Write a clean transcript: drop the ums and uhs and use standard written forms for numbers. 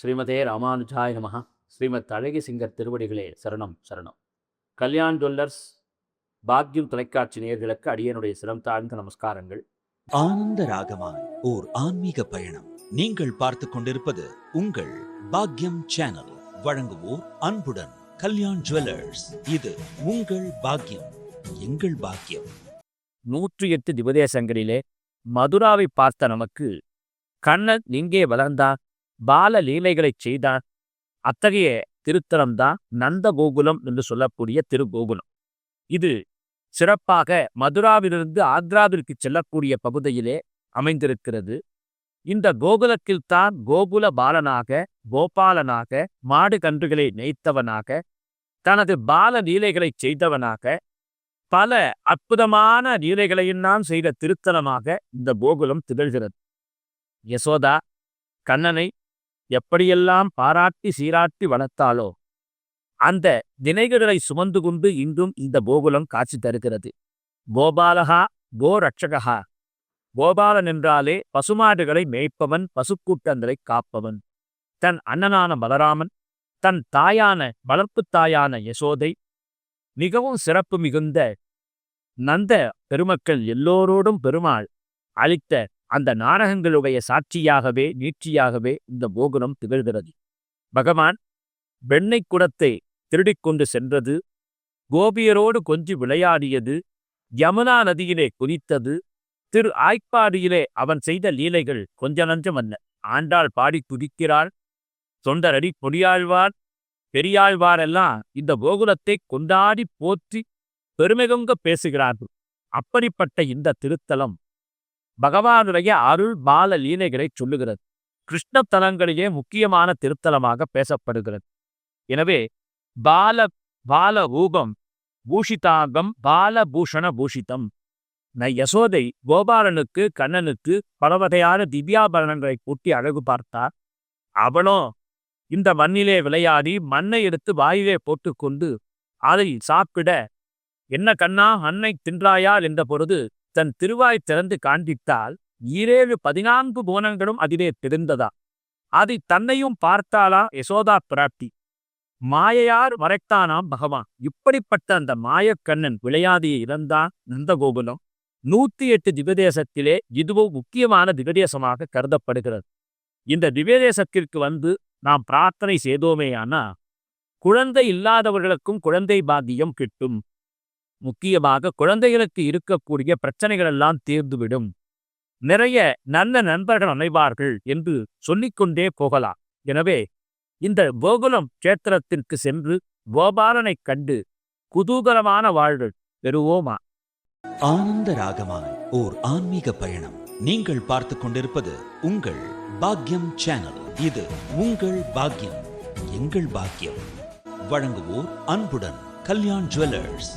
ஸ்ரீமதே ராமானுஜாய நமஹ. ஸ்ரீமத் அழகி சிங்கர் திருவடிகளே சரணம் சரணம். கல்யாண் ஜுவல்லர்ஸ் பாக்யம் தொலைக்காட்சி நேயர்களுக்கு அடியனுடைய சிரம் தாழ்ந்த நமஸ்காரங்கள். ஆனந்த ராகமாய் ஓர் ஆன்மீக பயணம். நீங்கள் பார்த்து கொண்டிருப்பது உங்கள் பாக்யம் சேனல். வழங்குவோர் அன்புடன் கல்யாண் ஜுவல்லர்ஸ். இது உங்கள் பாக்யம், எங்கள் பாக்கியம். 108 திவதேசங்களிலே மதுராவை பார்த்த நமக்கு கண்ணன் எங்கே வளர்ந்தார், பால லீலைகளைச் செய்தார், அத்தகைய திருத்தலம்தான் நந்த கோகுலம் என்று சொல்லக்கூடிய திருக்கோகுலம். இது சிறப்பாக மதுராவிலிருந்து ஆக்ராவிற்கு செல்லக்கூடிய பகுதியிலே அமைந்திருக்கிறது. இந்த கோகுலத்தில்தான் கோகுல பாலனாக, கோபாலனாக, மாடு கன்றுகளை நெய்த்தவனாக, தனது பால லீலைகளைச் செய்தவனாக, பல அற்புதமான லீலைகளையெல்லாம் செய்த திருத்தலமாக இந்த கோகுலம் திகழ்கிறது. யசோதா கண்ணனை எப்படியெல்லாம் பாராட்டி சீராட்டி வளர்த்தாலோ அந்த நினைவுகளை சுமந்து கொண்டு இன்றும் இந்த கோகுலம் காட்சி தருகிறது. கோபாலகா கோ ரட்சகா. கோபாலன் என்றாலே பசுமாடுகளை மேய்ப்பவன், பசுக்கூட்டங்களை காப்பவன். தன் அண்ணனான பலராமன், தன் தாயான வளர்ப்பு தாயான யசோதை, மிகவும் சிறப்பு மிகுந்த நந்த பெருமக்கள் எல்லோரோடும் பெருமாள் அளித்த அந்த நாடகங்களுடைய சாட்சியாகவே நீட்சியாகவே இந்த கோகுலம் திகழ்கிறது. பகவான் வெண்ணெய் குடத்தை திருடிக்கொண்டு சென்றது, கோபியரோடு கொஞ்சி விளையாடியது, யமுனா நதியிலே குதித்தது, திரு ஆய்ப்பாடியிலே அவன் செய்த லீலைகள் கொஞ்ச நஞ்சமல்ல. ஆண்டாள் பாடி துதிக்கிறாள். தொண்டரடி பொடியாழ்வார் பெரியாழ்வாரெல்லாம் இந்த கோகுலத்தை கொண்டாடி போற்றி பெருமைகொங்க பேசுகிறார்கள். அப்படிப்பட்ட இந்த திருத்தலம் பகவானுடைய அருள் பால லீலைகளை சொல்லுகிறது. கிருஷ்ண தலங்களிலே முக்கியமான திருத்தலமாக பேசப்படுகிறது. எனவே பால ரூபம் பூஷிதாங்கம் பால பூஷண பூஷிதம். யசோதை கோபாலனுக்கு கண்ணனுக்கு பல வகையான திவ்யாபரணங்களை கூட்டி அழகு பார்த்தார். அவனோ இந்த மண்ணிலே விளையாடி மண்ணை எடுத்து வாயிலே போட்டுக்கொண்டு அதை சாப்பிட, என்ன கண்ணா அன்னை தின்றாயா என்ற பொழுது தன் திருவாய் திறந்து காண்பித்தால் 14 புவனங்களும் அதிலே தெரிந்ததா. அதை தன்னையும் பார்த்தாளா யசோதா பிராட்டி. மாயையார் மறைத்தானாம் பகவான். இப்படிப்பட்ட அந்த மாயக்கண்ணன் விளையாடிய இறந்தான் நந்தகோகுலம். 108 திவ்யதேசத்திலே இதுவும் முக்கியமான திவ்யதேசமாக கருதப்படுகிறது. இந்த திவ்யதேசத்திற்கு வந்து நாம் பிரார்த்தனை செய்தோமேயானா குழந்தை இல்லாதவர்களுக்கும் குழந்தை பாக்கியம் கிட்டும். முக்கியமாக குழந்தைகளுக்கு இருக்கக்கூடிய பிரச்சனைகள் எல்லாம் தீர்ந்துவிடும். நிறைய நல்ல நண்பர்கள் அமைவார்கள் என்று சொல்லிக்கொண்டே போகலாம். எனவே இந்த கோகுலம் கேத்திரத்திற்கு சென்று கோபாலனை கண்டு குதூகலமான வாழ்வு பெறுவோமா. ஆனந்த ராகமாய் ஓர் ஆன்மீக பயணம். நீங்கள் பார்த்து கொண்டிருப்பது உங்கள் பாக்யம் சேனல். இது உங்கள் பாக்யம், எங்கள் பாக்கியம். வழங்குவோர் அன்புடன் கல்யாண் ஜுவல்லர்ஸ்.